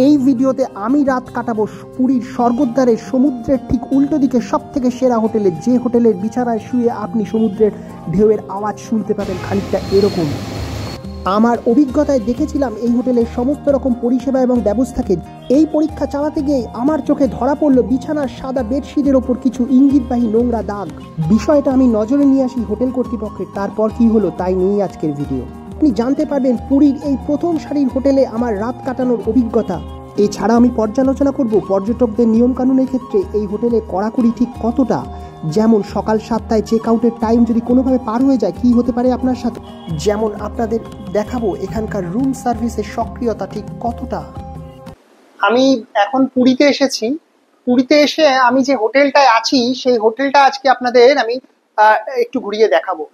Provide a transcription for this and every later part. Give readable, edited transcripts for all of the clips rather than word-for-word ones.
এই ভিডিওতে আমি রাত কাটাবো পুরীর স্বর্গদ্বারের সমুদ্রের ঠিক উল্টো দিকে সবথেকে সেরা হোটেলে, যে হোটেলের বিছানায় শুয়ে আপনি সমুদ্রের ঢেউয়ের আওয়াজ শুনতে পাবেন খানিকটা এরকম। আমার অভিজ্ঞতায় দেখেছিলাম এই হোটেলের সমস্ত রকম পরিষেবা এবং ব্যবস্থাকে। এই পরীক্ষা চালাতে গিয়ে আমার চোখে ধরা পড়ল বিছানার সাদা বেডশিটের ওপর কিছু ইঙ্গিতবাহী নোংরা দাগ। বিষয়টা আমি নজরে নিয়ে আসি হোটেল কর্তৃপক্ষের। তারপর কি হলো তাই নিয়েই আজকের ভিডিও। আপনি জানতে পারবেন পুরীর এই প্রথম সারির হোটেলে আমার রাত কাটানোর অভিজ্ঞতা। এছাড়া আমি পর্যালোচনা করব পর্যটকদের নিয়মকানুনের ক্ষেত্রে এই হোটেলে কড়াকড়ি ঠিক কতটা। যেমন সকাল 7টায় চেক আউটের টাইম যদি কোনোভাবে পার হয়ে যায় কি হতে পারে আপনার সাথে। যেমন আপনাদের দেখাবো এখানকার রুম সার্ভিসের সক্রিয়তা ঠিক কতটা। আমি এখন পুরীতে এসেছি। পুরীতে এসে আমি যে হোটেলটায় আছি সেই হোটেলটা আজকে আপনাদের আমি একটু ঘুরিয়ে দেখাবো।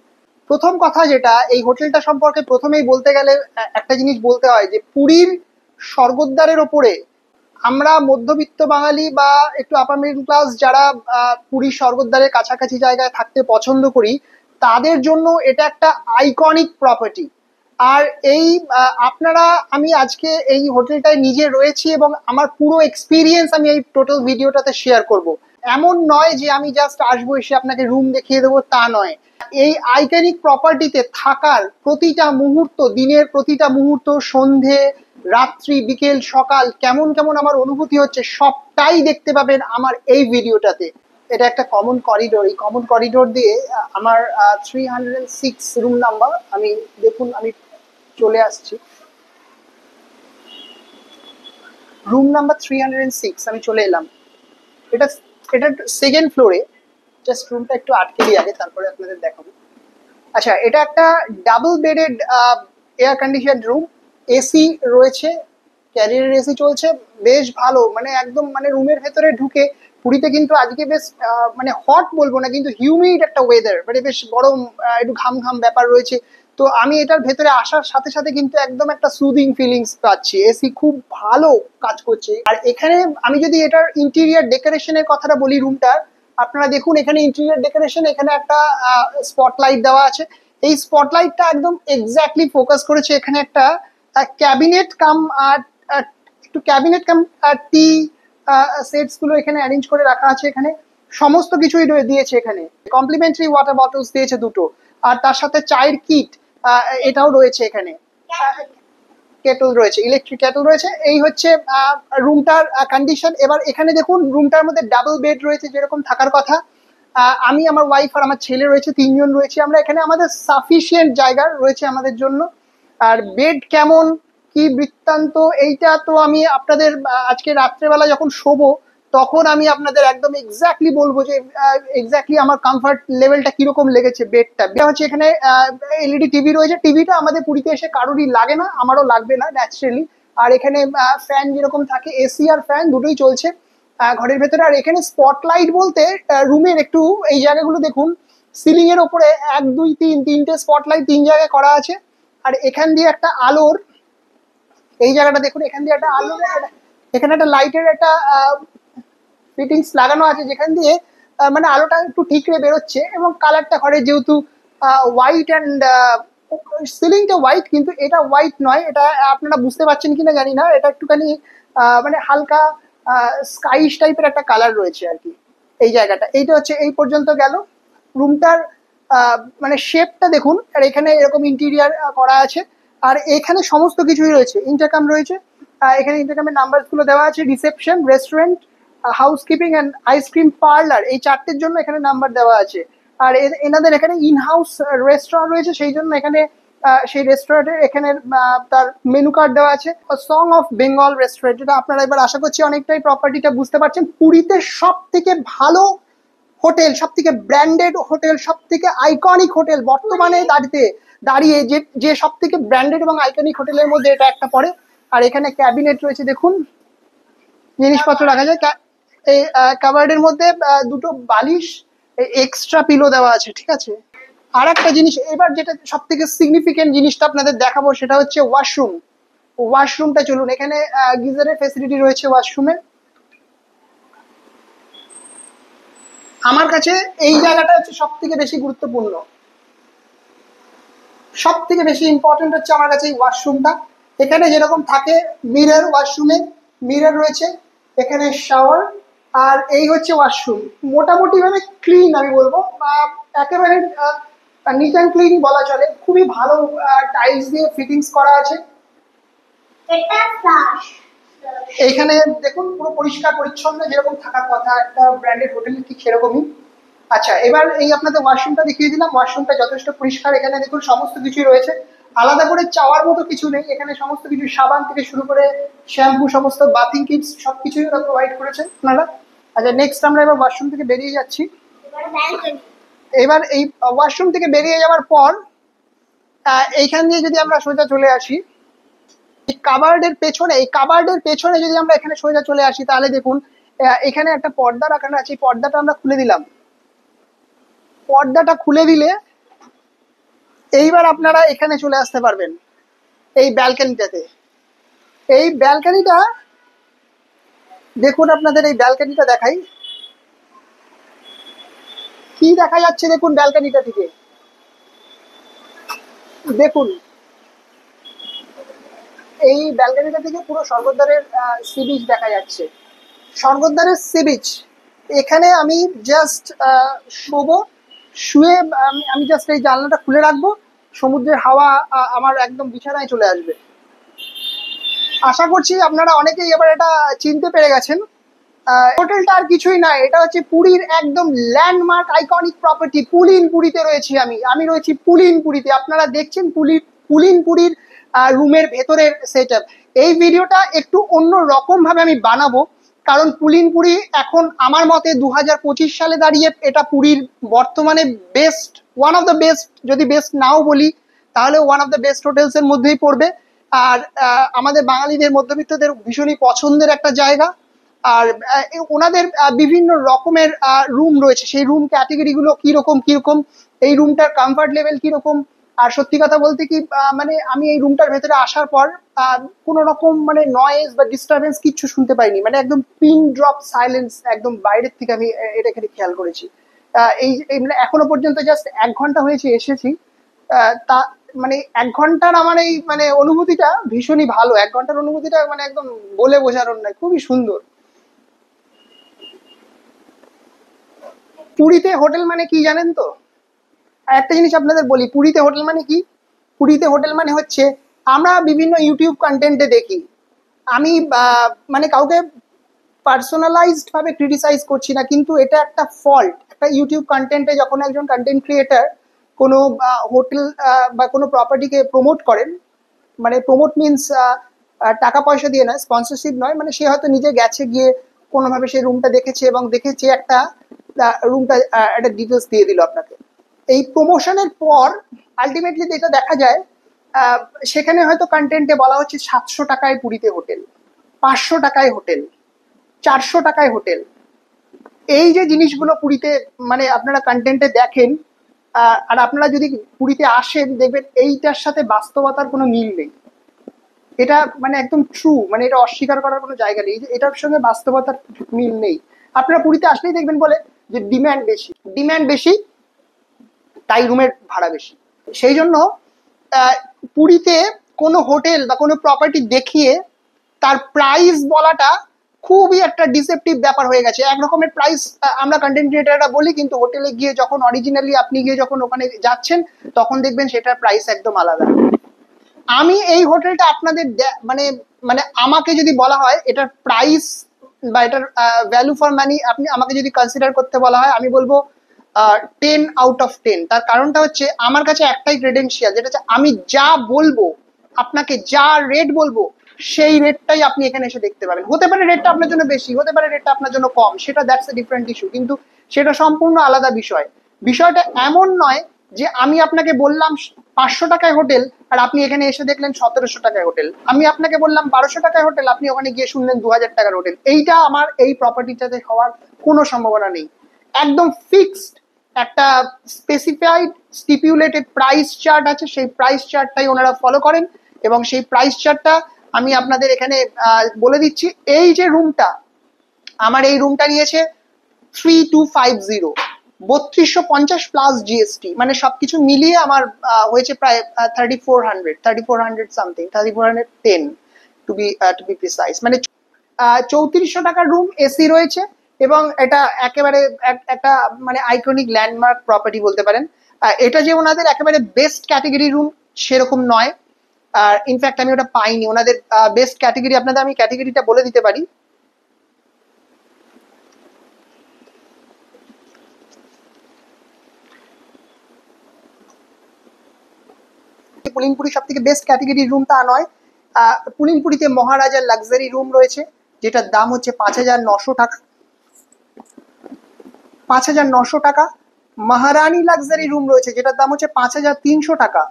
প্রথম কথা যেটা, এই হোটেলটা সম্পর্কে প্রথমেই বলতে গেলে একটা জিনিস বলতে হয় যে পুরীর স্বর্গদ্বারের ওপরে আমরা মধ্যবিত্ত বাঙালি বা একটু আপার মিডল ক্লাস যারা পুরীর স্বর্গদ্বারের কাছাকাছি জায়গায় থাকতে পছন্দ করি, তাদের জন্য এটা একটা আইকনিক প্রপার্টি। আর এই আপনারা, আমি আজকে এই হোটেলটায় নিজে রয়েছি এবং আমার পুরো এক্সপিরিয়েন্স আমি এই টোটাল ভিডিওটাতে শেয়ার করব। এমন নয় যে আমি জাস্ট আসবো এসে আপনাকে রুম দেখিয়ে দেবো, তা নয়। এই আইকনিক প্রপার্টিতে থাকার প্রতিটা মুহূর্ত, দিনের প্রতিটা মুহূর্ত, সন্ধে, রাত্রি, বিকেল, সকাল, কেমন কেমন আমার অনুভূতি হচ্ছে সবটাই দেখতে পাবেন আমার এই ভিডিওটাতে। এটা একটা কমন করিডোর। এই কমন করিডোর দিয়ে আমার 306 রুম নাম্বার, আমি দেখুন আমি চলে আসছি রুম নাম্বার 306, আমি চলে এলাম। এটা এটা সেকেন্ড ফ্লোরে। জাস্ট রুমটা একটু আটকে দিয়ে আগে তারপরে আপনাদের দেখাবো। আচ্ছা, এটা একটা double bedded air condition room. AC রয়েছে, ক্যারিয়ারের এসি চলছে, বেশ ভালো। মানে একদম মানে রুমের ভেতরে ঢুকে, পুরীতে কিন্তু আজকে বেশ মানে হট বলবো না, কিন্তু হিউমিড একটা ওয়েদার, মানে বেশ গরম, একটু ঘাম ঘাম ব্যাপার রয়েছে। তো আমি এটার ভেতরে আসার সাথে সাথে কিন্তু একদম একটা সুদিং ফিলিংস পাচ্ছি। এসি খুব ভালো কাজ করছে। আর এখানে আমি যদি এটার ইন্টেরিয়ার ডেকোরেশনের কথাটা বলি রুমটার, আপনারা দেখুন এখানে ইন্টেরিয়ার ডেকোরেশন, এখানে একটা স্পটলাইট দেওয়া আছে। এই স্পটলাইটটা একদম এক্স্যাক্টলি ফোকাস করেছে এখানে একটা ক্যাবিনেট কাম, একটু ক্যাবিনেট কাম টি সেটস গুলো এখানে অ্যারেঞ্জ করে রাখা আছে। এখানে সমস্ত কিছুই দিয়েছে। এখানে কমপ্লিমেন্টারি ওয়াটার বটলস দিয়েছে দুটো, আর তার সাথে চায়ের কিট এটাও রয়েছে। এখানে কেটল রয়েছে, ইলেকট্রিক কেটল রয়েছে। এই হচ্ছে রুমটার কন্ডিশন। এবার এখানে দেখুন রুমটার মধ্যে ডাবল বেড রয়েছে যেরকম থাকার কথা। আমি, আমার ওয়াইফ আর আমার ছেলে রয়েছে, তিনজন রয়েছে আমরা এখানে। আমাদের সাফিসিয়েন্ট জায়গা রয়েছে আমাদের জন্য। আর বেড কেমন কি বৃত্তান্ত এইটা তো আমি আপনাদের আজকে রাত্রেবেলা যখন শোবো তখন আমি আপনাদের একদম এক্স্যাক্টলি বলবো যে এক্স্যাক্টলি আমার কমফর্ট লেভেলটা কিরকম লেগেছে। বেডটা হচ্ছে এখানে এলইডি টিভি রয়েছে। টিভিটা আমাদের পুরীতে এসে কারোরই লাগে না, আমারও লাগবে না ন্যাচারালি। আর এখানে ফ্যান যেরকম থাকে, এসি আর ফ্যান দুটোই চলছে ঘরের ভেতরে। আর এখানে স্পটলাইট বলতে রুমের একটু এই জায়গাগুলো দেখুন, সিলিং এর ওপরে 1 2 3 তিনটে স্পটলাইট 3 জায়গায় করা আছে। আর এখান দিয়ে একটা আলোর, এই জায়গাটা দেখুন, এখান দিয়ে একটা আলোর, এখানে একটা লাইটের একটা ফিটিংস লাগানো আছে যেখান দিয়ে মানে আলোটা একটু ঠিকরে বেরোচ্ছে। এবং কালারটা ঘরে যেহেতু হোয়াইট অ্যান্ড সিলিংটা হোয়াইট, কিন্তু এটা হোয়াইট নয়, এটা আপনারা বুঝতে পারছেন কিনা জানি না, এটা একটুখানি মানে হালকা স্কাইশ টাইপের একটা কালার রয়েছে আর কি এই জায়গাটা। এইটা হচ্ছে এই পর্যন্ত গেল। রুমটার মানে শেপটা দেখুন, আর এখানে এরকম ইন্টেরিয়ার করা আছে। আর এখানে সমস্ত কিছুই রয়েছে, ইন্টারকাম রয়েছে, এখানে ইন্টারকামের নাম্বারগুলো দেওয়া আছে। Reception, restaurant, housekeeping and ice cream parlour, এই চারটের জন্য এখানে নাম্বার দেওয়া আছে। আর এনাদের এখানে ইন হাউস রেস্টুরেন্ট রয়েছে, সেই জন্য এখানে সেই রেস্টুরেন্টের এখানে তার মেনু কার্ড দেওয়া আছে। সং অফ বেঙ্গল রেস্টুরেন্ট, যেটা আপনারা এবার আশা করছি অনেকটাই প্রপার্টিটা বুঝতে পারছেন। পুরীতে সব থেকে ভালো হোটেল, সব থেকে ব্র্যান্ডেড হোটেল, সব থেকে আইকনিক হোটেল বর্তমানে দাঁড়িয়ে যে সব থেকে ব্র্যান্ডেড এবং আইকনিক হোটেলের মধ্যে এটা একটা পড়ে। আর এখানে ক্যাবিনেট রয়েছে, দেখুন জিনিসপত্র রাখা যায়। এই কাভার্ডের মধ্যে দুটো বালিশ, এক্সট্রা পিলো দেওয়া আছে, ঠিক আছে। আর একটা জিনিস, এবার যেটা সব থেকে সিগনিফিকেন্ট জিনিসটা আপনাদের দেখাবো সেটা হচ্ছে ওয়াশরুম। ওয়াশরুমটা চলুন, এখানে গিজারের ফেসিলিটি রয়েছে ওয়াশরুমে। আমার কাছে এই জায়গাটা হচ্ছে সব থেকে বেশি গুরুত্বপূর্ণ, সব থেকে বেশি ইম্পর্টেন্ট হচ্ছে আমার কাছে এই ওয়াশরুমটা। এখানে যেরকম থাকে মিরর ওয়াশরুমে, মিরর রয়েছে, এখানে শাওয়ার, আর এই হচ্ছে ওয়াশরুম। মোটামুটি ভাবে ক্লিন আমি বলবো, একেবারে নিট অ্যান্ড ক্লিন বলা চলে। খুবই ভালো টাইলস দিয়ে ফিটিংস করা আছে। এইখানে দেখুন পুরো পরিষ্কার পরিচ্ছন্ন, যেরকম থাকার কথা একটা ব্র্যান্ডেড হোটেলে, ঠিক সেরকমই। আচ্ছা, এবার এই আপনাদের ওয়াশরুমটা দেখিয়ে দিলাম। ওয়াশরুমটা যথেষ্ট পরিষ্কার। এখানে দেখুন সমস্ত কিছুই রয়েছে, আলাদা করে চাওয়ার মতো কিছু নেই। এখানে সমস্ত কিছু সাবান থেকে শুরু করে শ্যাম্পু, সমস্ত বাথিং কিটস সবকিছুই ওরা প্রোভাইড করেছেন আপনারা। আচ্ছা, নেক্সট আমরা এবার ওয়াশরুম থেকে বেরিয়ে যাচ্ছি। এবার এই ওয়াশরুম থেকে বেরিয়ে যাওয়ার পর এইখান দিয়ে যদি আমরা সোজা চলে আসি এই কাবার্ডের পেছনে, এই কাবার্ডের পেছনে যদি আমরা এখানে সোজা চলে আসি, তাহলে দেখুন এখানে একটা পর্দা রাখানো আছে। এই পর্দাটা আমরা খুলে দিলাম। পর্দাটা খুলে দিলে এইবার আপনারা এখানে চলে আসতে পারবেন, এই ব্যালকনিটাতে। এই ব্যালকনিটা দেখুন, আপনাদের এই ব্যালকনিটা দেখাই, কি দেখা যাচ্ছে দেখুন ব্যালকনিটা থেকে। দেখুন এই ব্যালকনিটা থেকে পুরো স্বর্গদ্বারের সি বিচ দেখা যাচ্ছে। স্বর্গদ্বারের সি বিচ, এখানে আমি জাস্ট শোবো, শুয়ে আমি জাস্ট এই জানলাটা খুলে রাখবো, সমুদ্রের হাওয়া আমার একদম বিছানায় চলে আসবে। আশা করছি আপনারা অনেকেই এবার এটা চিনতে পেরে গেছেন। হোটেলটা আর কিছুই না, এটা হচ্ছে পুরীর একদম ল্যান্ডমার্ক আইকনিক প্রপার্টি। পুলিনপুরিতে রয়েছি আমি রয়েছি পুলিনপুরিতে। আপনারা দেখছেন পুলিনপুরির রুমের ভেতরের সেট আপ। এই ভিডিওটা একটু অন্য রকম ভাবে আমি বানাবো, কারণ পুলিনপুরি এখন আমার মতে 2025 সালে দাঁড়িয়ে এটা পুরীর বর্তমানে best, one of the best, যদি বেস্ট নাও বলি তাহলে one of the best hotels এর মধ্যেই পড়বে। আর আমাদের বাঙালিদের মধ্যবিত্তদের ভীষণই পছন্দের একটা জায়গা। আর ওনাদের বিভিন্ন রকমের রুম রয়েছে, সেই রুম ক্যাটেগরি গুলো কিরকম কিরকম, এই রুমটার কমফর্ট লেভেল কিরকম। আর সত্যি কথা বলতে কি, মানে আমি এই রুমটার ভেতরে আসার পর কোনো রকম মানে নয়েজ বা ডিস্টারবেন্স কিচ্ছু শুনতে পাইনি। মানে একদম পিন ড্রপ সাইলেন্স, একদম বাইরের থেকে আমি এটা এখানে খেয়াল করেছি। মানে এখনো পর্যন্ত জাস্ট 1 ঘন্টা হয়েছে এসেছি, তা মানে 1 ঘন্টার আমার এই মানে অনুভূতিটা ভীষণই ভালো। 1 ঘন্টার অনুভূতিটা মানে একদম বলে বোঝানোর নয়, খুবই সুন্দর। পুরীতে হোটেল মানে কি জানেন তো? আর একটা জিনিস আপনাদের বলি, পুরীতে হোটেল মানে কি? পুরীতে হোটেল মানে হচ্ছে, আমরা বিভিন্ন ইউটিউব কন্টেন্টে দেখি, আমি মানে কাউকে পার্সোনালাইজড ভাবে ক্রিটিসাইজ করছি না, কিন্তু এটা একটা ফল্ট। একটা ইউটিউব কন্টেন্টে যখন একজন কন্টেন্ট ক্রিয়েটার কোনো হোটেল বা কোনো প্রপার্টিকে প্রমোট করেন, মানে প্রমোট মিনস টাকা পয়সা দিয়ে নয়, স্পন্সরশিপ নয়, মানে সে হয়তো নিজে গেছে, গিয়ে কোনোভাবে সেই রুমটা দেখেছে এবং দেখেছে একটা রুমটা একটা ডিটেলস দিয়ে দিল আপনাকে। এই প্রমোশনের পর আলটিমেটলি যেটা দেখা যায়, সেখানে হয়তো কন্টেন্টে বলা হচ্ছে 700 টাকায় পুরীতে হোটেল, 500 টাকায় হোটেল, 400 টাকায় হোটেল। এই যে জিনিসগুলো পুরীতে মানে আপনারা কন্টেন্টে দেখেন, আর আপনারা যদি পুরীতে আসেন দেখবেন এইটার সাথে বাস্তবতার কোনো মিল নেই। এটা মানে একদম ট্রু, মানে এটা অস্বীকার করার কোনো জায়গা নেই যে এটার সঙ্গে বাস্তবতার মিল নেই। আপনারা পুরীতে আসলেই দেখবেন বলে যে ডিম্যান্ড বেশি, ডিম্যান্ড বেশি, তাই রুমের ভাড়া বেশি। সেই জন্য পুরীতে কোনো হোটেল বা কোনো প্রপার্টি দেখিয়ে তার প্রাইস বলাটা খুবই একটা ডিসেপটিভ ব্যাপার হয়ে গেছে। এক রকমের প্রাইস আমরা কন্টেন্ট ক্রিয়েটাররা বলি, কিন্তু হোটেলে গিয়ে যখন অরিজিনালি আপনি গিয়ে যখন ওখানে যাচ্ছেন তখন দেখবেন সেটার প্রাইস একদম আলাদা। আমি এই হোটেলটা আপনাদের মানে মানে আমাকে যদি বলা হয় এটার প্রাইস বা এটার ভ্যালু ফর মানি আপনি আমাকে যদি কনসিডার করতে বলা হয়, আমি বলবো 10 out of 10। তার কারণটা হচ্ছে আমার কাছে একটাই ক্রেডেন্সিয়াল, যেটা হচ্ছে আমি যা বলবো আপনাকে, যা রেট বলবো সেই রেটটাই আপনি এখানে এসে দেখতে পাবেন। হতে পারে রেটটা আপনার জন্য বেশি, হতে পারে রেটটা আপনার জন্য কম, সেটা দ্যাটস এ ডিফারেন্ট ইস্যু, কিন্তু সেটা সম্পূর্ণ আলাদা বিষয়। বিষয়টা এমন নয় যে আমি আপনাকে বললাম 500 টাকায় হোটেল আর আপনি এখানে এসে দেখলেন 1700 টাকায় হোটেল। আমি আপনাকে বললাম 1200 টাকায় হোটেল, আপনি ওখানে গিয়ে শুনলেন 2000 টাকার হোটেল। এইটা আমার এই প্রপার্টিটাতে হওয়ার কোনো সম্ভাবনা নেই। একদম ফিক্সড একটা স্পেসিফাইড স্টিপুলেটেড প্রাইস চার্ট আছে, সেই প্রাইস চার্টটাই ওনারা ফলো করেন এবং সেই প্রাইস চার্টটা আমি আপনাদের এখানে বলে দিচ্ছি। এই যে রুমটা, আমার এই রুমটা নিয়েছে 3250, 3250 প্লাস জিএসটি, মানে সবকিছু মিলিয়ে আমার হয়েছে প্রায় 3400 সামথিং, 3410 টু বি প্রিসাইজ। মানে 3400 টাকার রুম, এসি রয়েছে, এবং এটা একেবারে একটা মানে আইকনিক ল্যান্ডমার্ক প্রপার্টি বলতে পারেন। এটা যে ওনাদের একেবারে বেস্ট ক্যাটেগরি রুম সেরকম নয়, আর ইনফ্যাক্ট আমি ওটা পাইনি। ওনাদের বেস্ট ক্যাটেগরি, আপনাদের আমি ক্যাটেগরিটা বলে দিতে পারি। পুলিনপুরি সব থেকে বেস্ট ক্যাটেগরি রুম তা নয়। পুলিনপুরিতে মহারাজার লাক্সারি রুম রয়েছে, যেটার দাম হচ্ছে 5900 টাকা। 5900 টাকা। মহারানী লাক্সারি রুম রয়েছে, যেটার দাম হচ্ছে 5300 টাকা।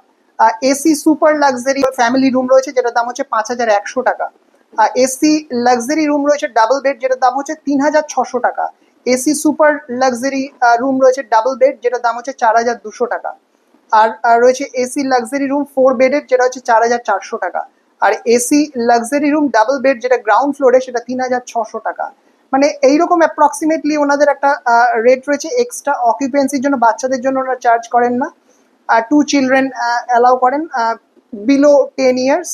AC super luxury family room রয়েছে, যেটার দাম হচ্ছে 5100 টাকা। এসি লাক্সারি রুম রয়েছে ডাবল বেড, যেটার দাম হচ্ছে 3600 টাকা। এসি সুপার লাক্সারি রুম রয়েছে ডাবল বেড, যেটার দাম হচ্ছে 4200 টাকা। আর রয়েছে এসি লাক্সারি রুম 4 বেডের, যেটা হচ্ছে 4400 টাকা। আর AC luxury room double bed যেটা গ্রাউন্ড ফ্লোরে, সেটা 3600 টাকা। মানে এইরকম অ্যাপ্রক্সিমেটলি ওনাদের একটা রেট রয়েছে। এক্সট্রা অকুপেন্সির জন্য, বাচ্চাদের জন্য ওনারা চার্জ করেন না। 2 চিলড্রেন অ্যালাউ করেন বিলো 10 ইয়ার্স।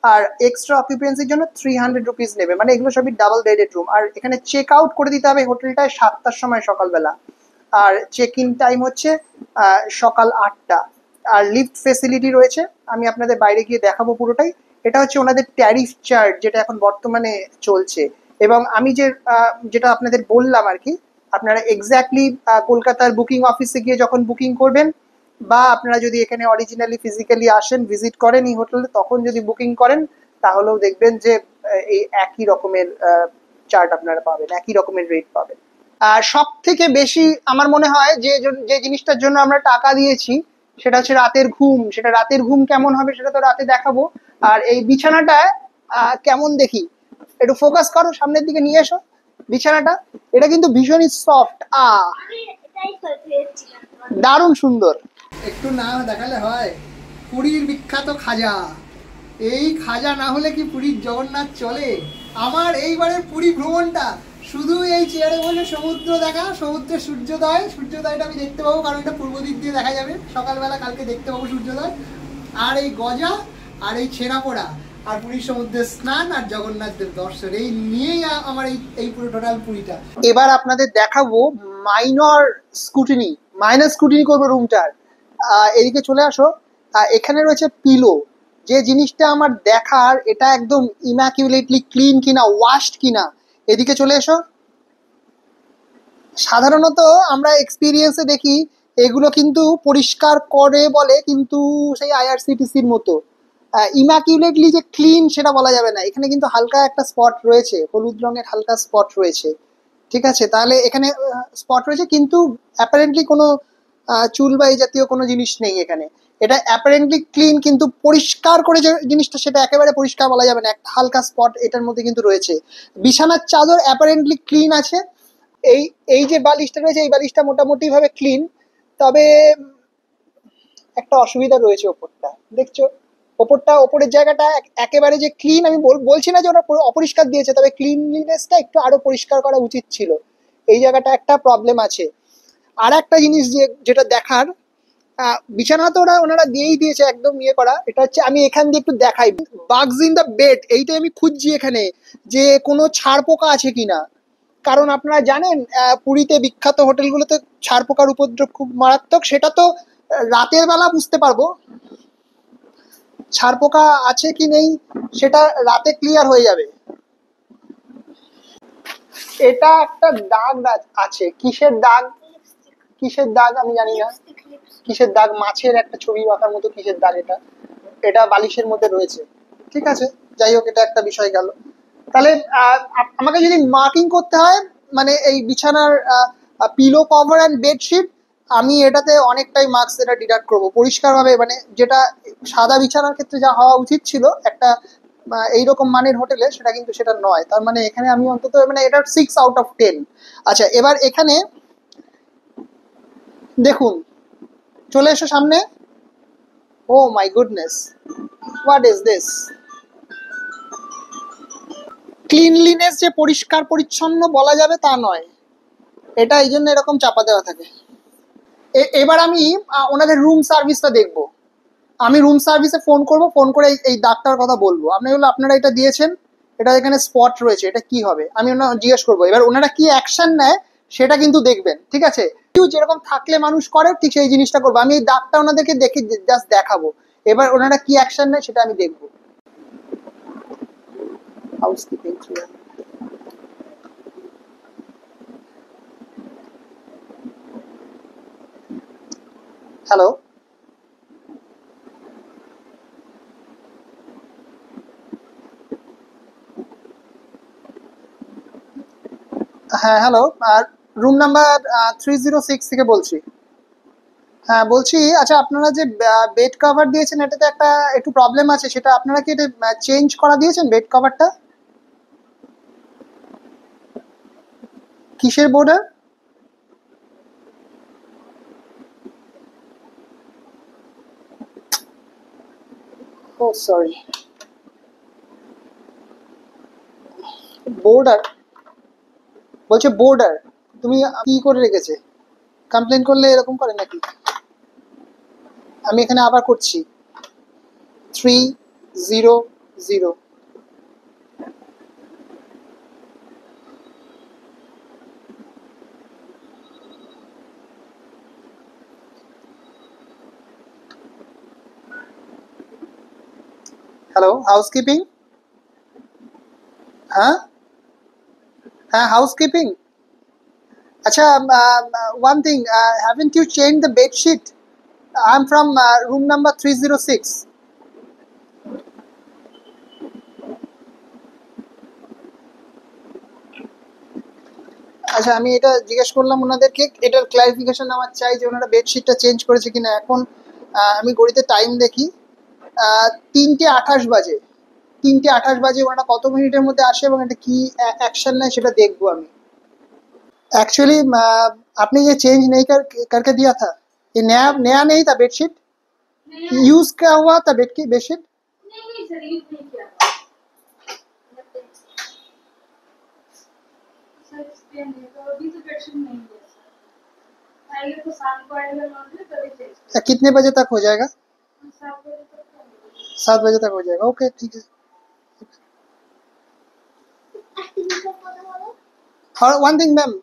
আর এক্সট্রা অকুপেন্সির জন্য 300 রুপিস নেবে। মানে এগুলো সবই ডাবল বেডেড রুম। আর এখানে চেক আউট করে দিতে হবে হোটেলটায় 7টার সময় সকালবেলা, আর চেক ইন টাইম হচ্ছে সকাল 8টা। আর লিফট ফেসিলিটি রয়েছে, আমি আপনাদের বাইরে গিয়ে দেখাবো পুরোটাই। এটা হচ্ছে ওনাদের ট্যারিফ চার্ট, যেটা এখন বর্তমানে চলছে। এবং আমি যেটা আপনাদের বললাম আর কি, আপনারা এক্স্যাক্টলি কলকাতার বুকিং অফিসে গিয়ে যখন বুকিং করবেন, বা আপনারা যদি এখানে অরিজিনালি ফিজিক্যালি আসেন, ভিজিট করেন এই হোটেলে, তখন যদি বুকিং করেন, তাহলেও দেখবেন যে এই একই রকমের চার্ট আপনারা পাবেন, একই রকমের রেট পাবেন। আর সব থেকে বেশি আমার মনে হয় যে জিনিসটার জন্য আমরা টাকা দিয়েছি, সেটা হচ্ছে রাতের ঘুম। সেটা রাতের ঘুম কেমন হবে সেটা তো রাতে দেখাবো। আর এই বিছানাটা কেমন দেখি, একটু ফোকাস করো, সামনের দিকে নিয়ে এসো বিছানাটা। এটা কিন্তু ভীষণই সফট, দারুণ সুন্দর। একটু না দেখালে হয়, পুরীর বিখ্যাত খাজা। এই খাজা না হলে কি পুরীর জগন্নাথ চলে? আমার এইবারের পুরী ভ্রমণটা শুধু এই চেয়ারে বসে সমুদ্র দেখা, সমুদ্রের সূর্যোদয়টা আমি দেখতে পাবো, কারণ এটা পূর্ব দিক দিয়ে দেখা যাবে সকালবেলা, কালকে দেখতে পাবো সূর্যোদয়। আর এই গজা, আর এই ছেঁড়া পোড়া, আর পুরীর সমুদ্রের স্নান, আর জগন্নাথদের দর্শন, এই নিয়েই আমার এই পুরো টোটাল পুরীটা। এবার আপনাদের দেখাবো মাইনর স্কুটিনি করবো রুমটার। এদিকে চলে আসো। এখানে রয়েছে পিলো, যে জিনিসটা আমার দেখার, এটা একদম ইম্যাকুলেটলি ক্লিন কিনা, ওয়াশড কিনা। এদিকে চলে এসো। সাধারণত আমরা এক্সপিরিয়েন্সে দেখি এগুলো কিন্তু পরিষ্কার করে বলে, কিন্তু সেই আইআরসিটিসির মতো ইম্যাকুলেটলি যে ক্লিন সেটা বলা যাবে না। এখানে কিন্তু হালকা একটা স্পট রয়েছে, হলুদ রঙের হালকা স্পট রয়েছে, ঠিক আছে? তাহলে এখানে স্পট রয়েছে, কিন্তু অ্যাপারেন্টলি কোনো চুল বা এই জাতীয় কোনো জিনিস নেই এখানে। এটা অ্যাপারেন্টলি ক্লিন, কিন্তু পরিষ্কার করে যে জিনিসটা সেটা একেবারে পরিষ্কার বলা যাবে না, একটা হালকা স্পট এটার মধ্যে কিন্তু রয়েছে। বিছানার চাদর অ্যাপারেন্টলি ক্লিন আছে। এই যে বালিশটা রয়েছে, এই বালিশটা মোটামুটি ভাবে ক্লিন, তবে একটা অসুবিধা রয়েছে ওপরটা, দেখছো? ওপরের জায়গাটা একেবারে যে ক্লিন, আমি বলছি না যে ওরা অপরিষ্কার দিয়েছে, তবে ক্লিনলিনেসটা একটু আরো পরিষ্কার করা উচিত ছিল। এই জায়গাটা একটা প্রবলেম আছে। আর একটা জিনিস যেটা দেখার, বিছানা তো ওনারা দিয়েই দিয়েছে একদম ইয়ে করা। এটা হচ্ছে, আমি এখান দিয়ে একটু দেখাই, বাগস ইন দ্য বেড, এইটাই আমি খুঁজছি এখানে, যে কোনো ছাড় পোকা আছে কিনা। কারণ আপনারা জানেন পুরীতে বিখ্যাত হোটেলগুলোতে ছাড় পোকার উপদ্রব খুব মারাত্মক। সেটা তো রাতের বেলা বুঝতে পারবো, ছাড় পোকা আছে কি নেই সেটা রাতে ক্লিয়ার হয়ে যাবে। এটা একটা দাগ আছে, কিসের দাগ আমি জানি না, কিসের দাগ, মাছের একটা ছবি আঁকার মতো কিসের দাগ, এটা বালিশের মধ্যে রয়েছে, ঠিক আছে? যাই হোক, এটা একটা বিষয় গেল। তাহলে আমাকে যদি মার্কিং করতে হয়, মানে এই বিছানার পিলো কভার অ্যান্ড বেডশিট, আমি এটাতে অনেকটাই মার্কস এটা ডিডাক্ট করবো পরিষ্কারভাবে। মানে যেটা সাদা বিছানার ক্ষেত্রে যা হওয়া উচিত ছিল একটা এইরকম মানের হোটেলে, সেটা কিন্তু সেটা নয়। তার মানে এখানে আমি অন্তত মানে এটা 6 আউট অফ 10। আচ্ছা, এবার এখানে দেখুন, চলে এসো সামনে। Oh my goodness, what is this? Cleanliness যে পরিষ্কার পরিচ্ছন্ন বলা যাবে তা নয়, এটা এই জন্য এরকম চাপা দেওয়া থাকে। এবার আমি ওনাদের রুম সার্ভিসটা দেখবো। আমি রুম সার্ভিসে ফোন করে এই দাগটার কথা বলবো। আপনারা এটা দিয়েছেন, এটা এখানে স্পট রয়েছে, এটা কি হবে আমি জিজ্ঞেস করবো। এবার ওনারা কি অ্যাকশন নেয় সেটা কিন্তু দেখবেন, ঠিক আছে? যেরকম থাকলে মানুষ করে ঠিক সেই জিনিসটা করবো। আমি এই দাগটা ওনাদেরকে দেখে জাস্ট দেখাবো, এবার ওনারা কি অ্যাকশন নেয় সেটা আমি দেখবো। হাউসকিপিং। হ্যালো, হ্যাঁ হ্যালো, আর রুম নাম্বার 306 থেকে বলছি। হ্যাঁ বলছি, আচ্ছা আপনারা যে বেড কভার দিয়েছেন এটাতে একটা একটু প্রবলেম আছে, সেটা আপনারা কি এটা চেঞ্জ করা দিয়েছেন বেড কভারটা? কিসের বোর্ডার? ও সরি, বোর্ডার বলছে, বোর্ডার তুমি কি করে রেখেছে? কমপ্লেন করলে এরকম করে নাকি? আমি এখানে আবার করছি, 300। Hello, housekeeping. হ্যাঁ হ্যাঁ, হাউসকিপিং। আচ্ছা, one thing, haven't you changed the bed sheet? I'm from room number 306. আচ্ছা, আমি এটা জিজ্ঞেস করলাম ওনাদেরকে, এটার ক্লারিফিকেশন আমার চাই যে ওনারা বেডশিটটা চেঞ্জ করেছে কিনা। এখন আমি ঘড়িতে টাইম দেখি, 3:28 বাজে। 3:28 বাজে, ওনারা কত মিনিটের মধ্যে আসে এবং এটা কি অ্যাকশন নেয় সেটা দেখবো আমি। एक्चुअली आपने ये चेंज नहीं करके दिया था, ये नया नया नहीं था बेडशीट, यूज क्या हुआ था बेड की बेडशीट? नहीं सर, यूज नहीं किया था सर, इसलिए नहीं तो अभी तो बेडशीट नहीं है सर, पहले तो शाम को आएगा लॉन्ड्री तभी चेंज। कितने बजे तक हो जाएगा? 7 बजे तक। 7 बजे तक हो जाएगा, ओके ठीक है। और वन थिंग मैम,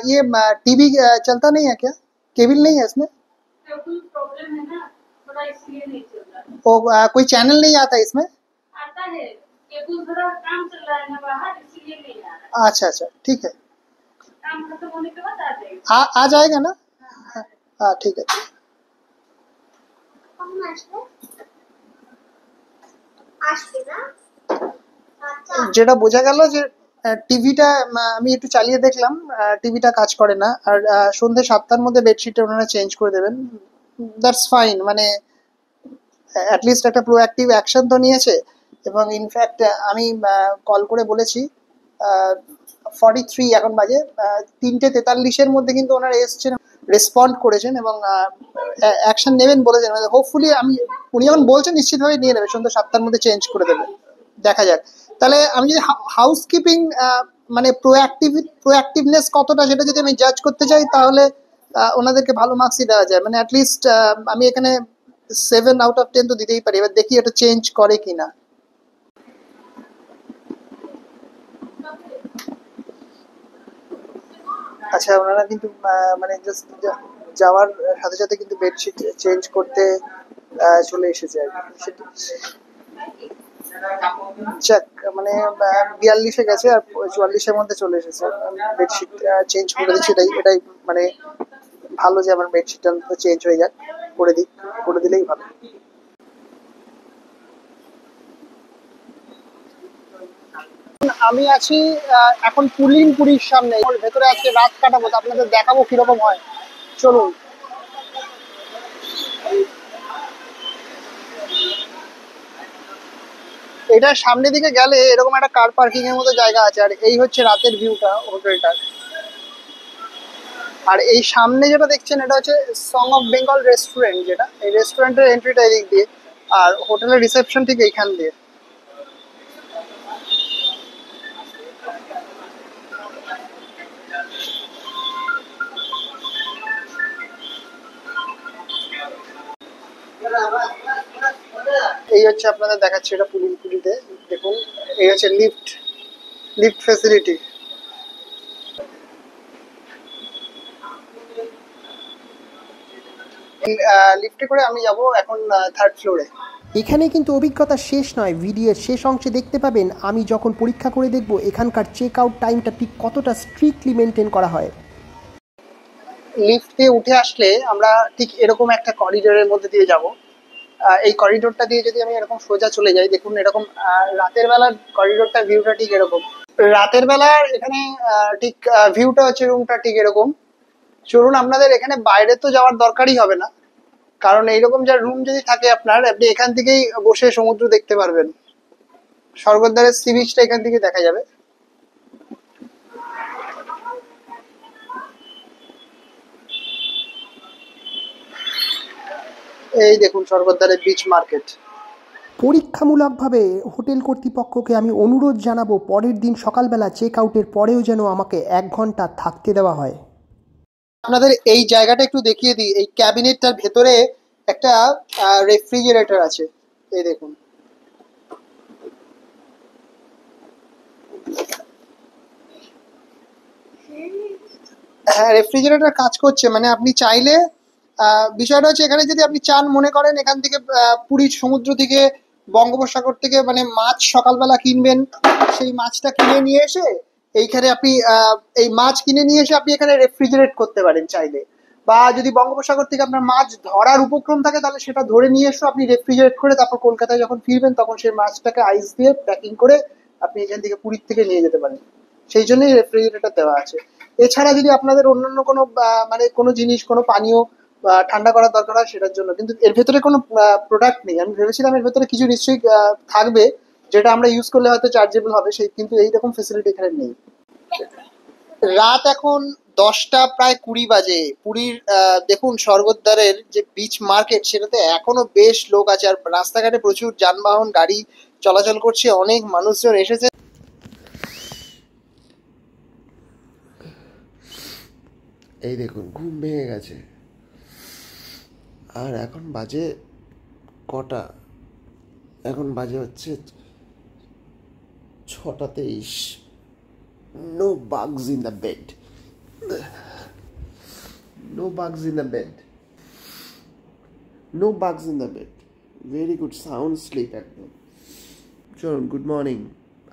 ये टीवी चलता नहीं है क्या? केबल नहीं है इसमें? केबल प्रॉब्लम है ना थोड़ा, इसलिए नहीं चल रहा। ओ, कोई चैनल नहीं आता इसमें? आता है, केबल थोड़ा काम चल रहा है ना बाहर, इसलिए नहीं आ रहा। अच्छा अच्छा, ठीक है, काम खत्म होने के बाद आ जाएगा। आ जाएगा ना? हाँ ठीक है। যেটা বোঝা গেল যে টিভিটা আমি একটু চালিয়ে দেখলাম, টিভিটা কাজ করে না। আর সন্ধ্যে 7টার মধ্যে বেডশিটটা ওনারা চেঞ্জ করে দেবেন, দ্যাটস ফাইন। মানে অ্যাটলিস্ট একটা প্রোঅ্যাক্টিভ অ্যাকশন তো নিয়েছে। এবং ইনফ্যাক্ট আমি কল করে বলেছি, 43 এখন বাজে, 3:43-এর মধ্যে কিন্তু ওনারা এসছেন, রেসপন্ড করেছেন এবং অ্যাকশন নেবেন বলেছেন। মানে হোপফুলি, আমি উনি যখন বলছেন নিশ্চিতভাবে নিয়ে নেবে, সন্ধ্যে 7টার মধ্যে চেঞ্জ করে দেবে। দেখা যাক। তাহলে আমি যদি হাউসকিপিং মানে প্রোঅ্যাক্টিভনেস কতটা সেটা যদি আমি জাজ করতে চাই, তাহলে ওনাদেরকে ভালো মার্কসই দেওয়া যায়। মানে অ্যাটলিস্ট আমি এখানে 7/10 তো দিতেই পারি। এবার দেখি এটা চেঞ্জ করে কিনা। আচ্ছা, ওনারা কিন্তু মানে জাস্ট যাওয়ার সাথে সাথে কিন্তু বেডশিট চেঞ্জ করতে চলে এসেছে আর কি। যাক, মানে 42-এ গেছে আর 44-এর মধ্যে চলে এসেছে। বেডশিট চেঞ্জ করে দিচ্ছি, এটাই মানে ভালো যে আমার বেডশিটটা চেঞ্জ হয়ে যাক, করে দিলেই ভালো। আমি আছি এখন পুরীর সামনে, ওর ভেতরে আজকে রাত কাটাবো, তো আপনাদের দেখাবো কিরকম হয়। চলুন। এটা সামনের দিকে গেলে এরকম একটা কার পার্কিং এর মতো জায়গা আছে, আর এই হচ্ছে রাতের ভিউটা হোটেলটার। আর এই সামনে যেটা দেখছেন এটা হচ্ছে সং অফ বেঙ্গল রেস্টুরেন্ট, যেটা এই রেস্টুরেন্টের এন্ট্রিটা এদিক দিয়ে, আর হোটেলের রিসেপশন ঠিক এইখান দিয়ে। এই হচ্ছে আপনাদের দেখাচ্ছি, এটা পুরীতে দেখুন, এই হচ্ছে লিফট। Lift facility. লিফটে করে আমি যাব এখন 3rd ফ্লোরে। এখানে কিন্তু অভিজ্ঞতা শেষ নয়, ভিডিওর শেষ অংশে দেখতে পাবেন আমি যখন পরীক্ষা করে দেখব এখানকার চেক আউট টাইমটা ঠিক কতটা স্ট্রিক্টলি মেনটেন করা হয়। লিফট দিয়ে উঠে আসলে আমরা ঠিক এরকম একটা করিডোরের মধ্যে দিয়ে যাব। এই করিডোরটা দিয়ে যদি আমি এরকম সোজা চলে যাই, দেখুন এরকম রাতের বেলার করিডোরটা ভিউটা ঠিক এরকম। রাতের বেলার এখানে ঠিক ভিউটা হচ্ছে রুমটা ঠিক এরকম। চলুন, আপনাদের এখানে বাইরে তো যাওয়ার দরকারই হবে না, কারণ এইরকম যা রুম যদি থাকে আপনার, আপনি এখান থেকেই বসে সমুদ্র দেখতে পারবেন। স্বর্গদ্বারের সি বিচটা এখান থেকে দেখা যাবে। এই দেখুন স্বর্গদ্বারের বিচ মার্কেট। পরীক্ষামূলকভাবে হোটেল কর্তৃপক্ষকে আমি অনুরোধ জানাবো পরের দিন সকালবেলা চেক আউটের পরেও যেন আমাকে 1 ঘন্টা থাকতে দেওয়া হয়। আপনাদের এই জায়গাটা একটু দেখিয়ে দিই। এই ক্যাবিনেটটার ভেতরে একটা রেফ্রিজারেটর আছে, এই দেখুন। হ্যাঁ, রেফ্রিজারেটর কাজ করছে, মানে আপনি চাইলে বিষয়টা হচ্ছে এখানে যদি আপনি চান, মনে করেন এখান থেকে পুরীর সমুদ্র থেকে বঙ্গোপসাগর থেকে মানে মাছ সকালবেলা কিনবেন, সেই মাছটা কিনে নিয়ে এসে এইখানে আপনি এই মাছ কিনে নিয়ে এসে আপনি এখানে রেফ্রিজারেট করতে পারেন চাইলে। বা যদি বঙ্গোপসাগর থেকে আপনার মাছ ধরার উপক্রম থাকে, তাহলে সেটা ধরে নিয়ে এসে আপনি রেফ্রিজারেট করে তারপর কলকাতায় যখন ফিরবেন তখন সেই মাছটাকে আইস দিয়ে প্যাকিং করে আপনি এখান থেকে পুরীর থেকে নিয়ে যেতে পারেন। সেই জন্যই রেফ্রিজারেটর দেওয়া আছে। এছাড়া যদি আপনাদের অন্যান্য কোনো মানে কোনো জিনিস, কোনো পানীয় ঠান্ডা করার দরকার হয় সেটার জন্য, কিন্তু এর ভেতরে কোনো প্রোডাক্ট নেই। আমি ভেবেছিলাম এর ভেতরে কিছু নিশ্চয়ই থাকবে যেটা আমরা ইউজ করলে হয়তো চার্জেবল হবে, সেই কিন্তু এইরকম ফেসিলিটি এখানে নেই। রাত এখন 10টা প্রায় 20 বাজে। পুরীর দেখুন স্বর্গদ্বারের যে বিচ মার্কেট, সেটাতে এখনো বেশ লোক আছে, আর রাস্তাঘাটে প্রচুর যানবাহন গাড়ি চলাচল করছে, অনেক মানুষজন এসেছে। এই দেখুন ঘুম ভেঙে গেছে। আর এখন বাজে কটা? এখন বাজে হচ্ছে 6টা 23। No bugs in the bed, no bugs in the bed, no bugs in the bed. Very good sound sleep একদম। চলুন, গুড মর্নিং,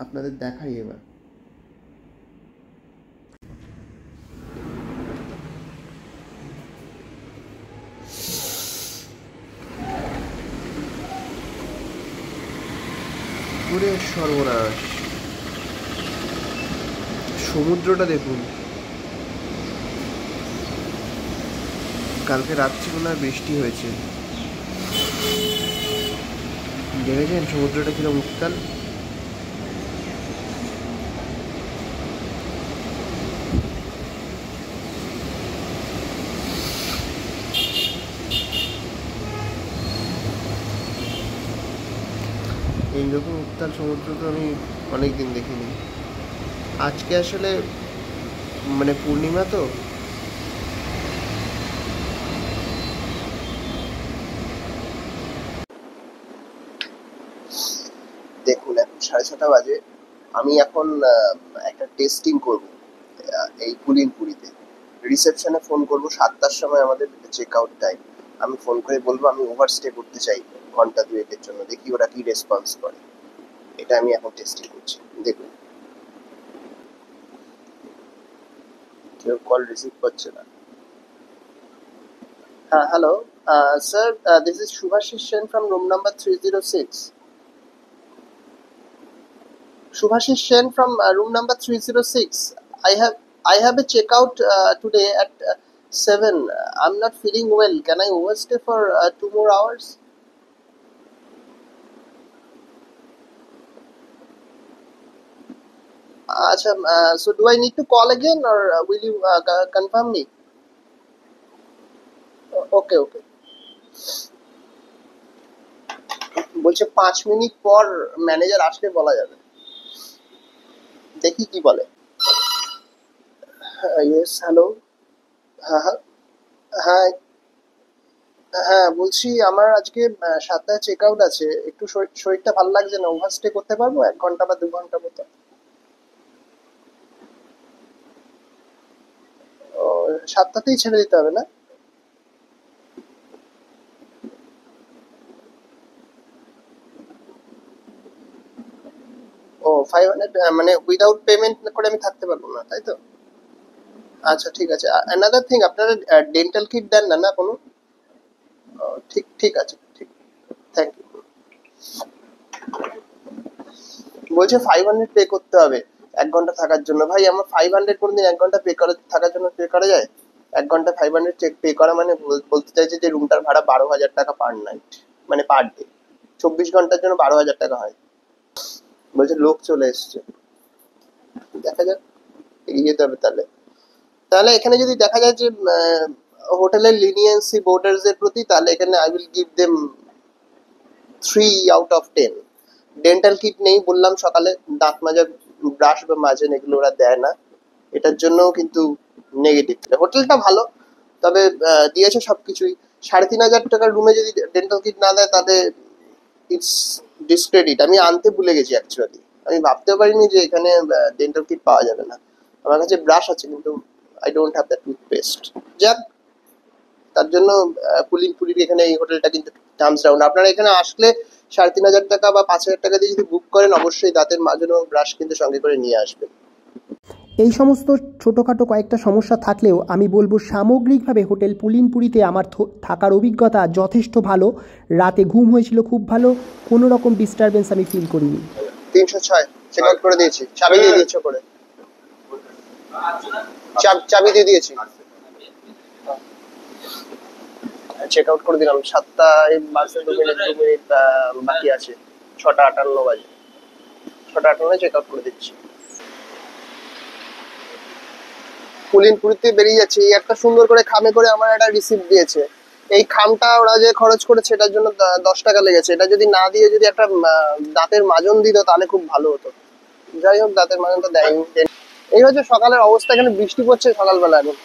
আপনাদের দেখাই এবার। পুরে সর্বনাশ, সমুদ্রটা দেখুন। কালকে রাত্রিবেলা বৃষ্টি হয়েছে, দেখেছেন সমুদ্রটা কিরকম উত্তাল। এইরকম উত্তাল সমুদ্র তো আমি অনেকদিন দেখিনি। আজকে আসলে মানে পূর্ণিমা তো, দেখুন এখন 6:30 বাজে। আমি এখন একটা টেস্টিং করব এই পুরীতে। রিসেপশনে ফোন করব 7টার সময়, আমাদের চেক আউট টাইম। আমি ফোন করে বলবো আমি ওভারস্টে করতে চাই ঘন্টা দুয়েকের জন্য, দেখি ওরা কি রেসপন্স করে। এটা আমি এখন টেস্টিং করছি, দেখুন। কেউ কল রিসিভ করছে না। হ্যাঁ, hello sir, this is Subhashish Sen from room number 306. Subhashish Sen from room number 306. I have a checkout today at 7. I'm not feeling well. Can I overstay for 2 more hours? Acha, so do I need to call again, or will you confirm me? Okay, okay. বলছে 5 minute পর manager আসলে বলা যাবে, দেখি কি বলে। Yes, hello. হ্যাঁ হ্যাঁ হ্যাঁ হ্যাঁ, বলছি আমার আজকে 7টায় চেক আউট আছে। একটু শরীরটা ভালো লাগছে না, ওভারস্টে করতে পারবো 1 ঘন্টা বা 2 ঘন্টা মতো? 7টাতেই ছেড়ে দিতে হবে না? ও 500 মানে উইদাউট পেমেন্ট করে আমি থাকতে পারবো না, তাই তো? আচ্ছা ঠিক আছে। অ্যানাদার থিং, আপনারা ডেন্টাল কিট দেন না না কোনো? ঠিক ঠিক আছে, ঠিক, থ্যাংক ইউ। বলছে 500 পে করতে হবে 1 ঘন্টা থাকার জন্য। ভাই আমার 500 কোনোদিন 1 ঘন্টা পে করা থাকার জন্য পে করা যায়? 1 ঘন্টা 500 চেক পে করা মানে বলতে চাইছে যে রুমটার ভাড়া 12,000 টাকা পার নাইট, মানে পার ডে। 24 ঘন্টার জন্য 12,000 টাকা হয়। বলছে লোক চলে এসছে, দেখা যাক এগিয়ে যেতে হবে তাহলে। তাহলে এখানে যদি দেখা যায় যে হোটেলের লিনিয়েন্সি বোর্ডার্সদের প্রতি, তাহলে এখানে I will give them 3/10। Dental kit নেই বললাম সকালে, দাঁত মাজার ব্রাশ বা মাজেন এগুলো ওরা দেয় না, এটার জন্যও কিন্তু নেগেটিভ। হোটেলটা ভালো, তবে দিয়েছে সবকিছুই। 3,500 টাকার রুমে যদি ডেন্টাল কিট না দেয় তাহলে ইটস ডিসক্রেডিট। আমি আনতে ভুলে গেছি অ্যাকচুয়ালি, আমি ভাবতেও পারিনি যে এখানে ডেন্টাল কিট পাওয়া যাবে না। আমার কাছে ব্রাশ আছে কিন্তু I don't have that toothpaste. যাক, তার জন্য পুলির এখানে এই হোটেলটা কিন্তু থামস ডাউন। আপনারা এখানে আসলে 3,500 টাকা বা 5,000 টাকা দিয়ে যদি বুক করেন, অবশ্যই দাঁতের মাজন এবং ব্রাশ কিন্তু সঙ্গে করে নিয়ে আসবেন। এই সমস্ত ছোটোখাটো কয়েকটা সমস্যা থাকলেও আমি বলবো সামগ্রিকভাবে হোটেল পুলিনপুরিতে আমার থাকার অভিজ্ঞতা যথেষ্ট ভালো। রাতে ঘুম হয়েছিল খুব ভালো, কোনো রকম ডিস্টারবেন্স আমি ফিল করিনি। 306 চেক আউট করে দিয়েছি, চাবি দিয়ে দিয়েছো করে, চাবি দিয়ে দিয়েছি, চেক আউট করে দিলাম। 7টায় বাসে 2 মিনিট বাকি আছে, 6:58 বাজে, 6:58 চেক আউট করে দিচ্ছি। পুলিনপুরিতে বেরিয়ে যাচ্ছে। এই একটা সুন্দর করে খামে করে আমার একটা রিসিপ্ট দিয়েছে। এই খামটা ওরা যে খরচ করেছে এটার জন্য 10 টাকা লেগেছে। এটা যদি না দিয়ে যদি একটা দাঁতের মাজন দিত তাহলে খুব ভালো হতো। যাই হোক, দাঁতের মাজনটা দেয়নি। এই হচ্ছে সকালের অবস্থা। এখানে বৃষ্টি পড়ছে সকালবেলা এখন।